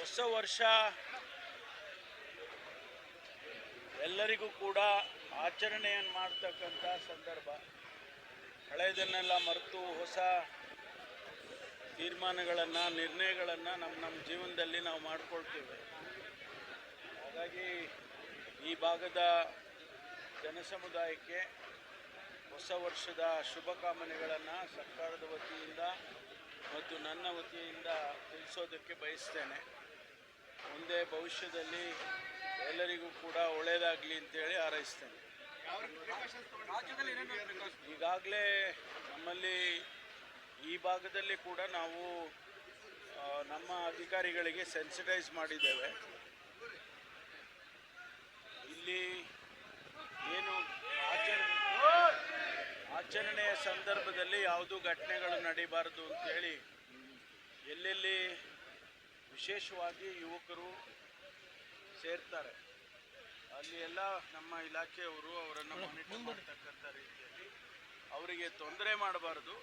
ಹೊಸ ವರ್ಷ ಎಲ್ಲರಿಗೂ ಕೂಡ ಆಚರಣೆಯನ್ನು ಮಾಡ್ತಕ್ಕಂಥ ಸಂದರ್ಭ. ಹಳೆಯದನ್ನೆಲ್ಲ ಮರೆತು ಹೊಸ ತೀರ್ಮಾನಗಳನ್ನು, ನಿರ್ಣಯಗಳನ್ನು ನಮ್ಮ ಜೀವನದಲ್ಲಿ ನಾವು ಮಾಡಿಕೊಳ್ತೇವೆ. ಹಾಗಾಗಿ ಈ ಭಾಗದ ಜನಸಮುದಾಯಕ್ಕೆ ಹೊಸ ವರ್ಷದ ಶುಭಕಾಮನೆಗಳನ್ನು ಸರ್ಕಾರದ ವತಿಯಿಂದ ಮತ್ತು ನನ್ನ ವತಿಯಿಂದ ತಿಳಿಸೋದಕ್ಕೆ ಬಯಸ್ತೇನೆ. ಮುಂದೆ ಭವಿಷ್ಯದಲ್ಲಿ ಎಲ್ಲರಿಗೂ ಕೂಡ ಒಳ್ಳೆಯದಾಗಲಿ ಅಂತೇಳಿ ಹಾರೈಸ್ತೇನೆ. ಈಗಾಗಲೇ ನಮ್ಮಲ್ಲಿ ಈ ಭಾಗದಲ್ಲಿ ಕೂಡ ನಾವು ನಮ್ಮ ಅಧಿಕಾರಿಗಳಿಗೆ ಸೆನ್ಸಿಟೈಸ್ ಮಾಡಿದ್ದೇವೆ. ಇಲ್ಲಿ ಏನು ಆಚರಣೆಯ ಸಂದರ್ಭದಲ್ಲಿ ಯಾವುದೂ ಘಟನೆಗಳು ನಡೀಬಾರದು ಅಂತೇಳಿ ಎಲ್ಲೆಲ್ಲಿ ವಿಶೇಷವಾಗಿ ಯುವಕರು ಸೇರ್ತಾರೆ ಅಲ್ಲಿ ಎಲ್ಲ ನಮ್ಮ ಇಲಾಖೆಯವರು ಅವರನ್ನು ಮಾನಿಟರ್ ಮಾಡತಕ್ಕಂಥ ರೀತಿಯಲ್ಲಿ ಅವರಿಗೆ ತೊಂದರೆ ಮಾಡಬಾರ್ದು.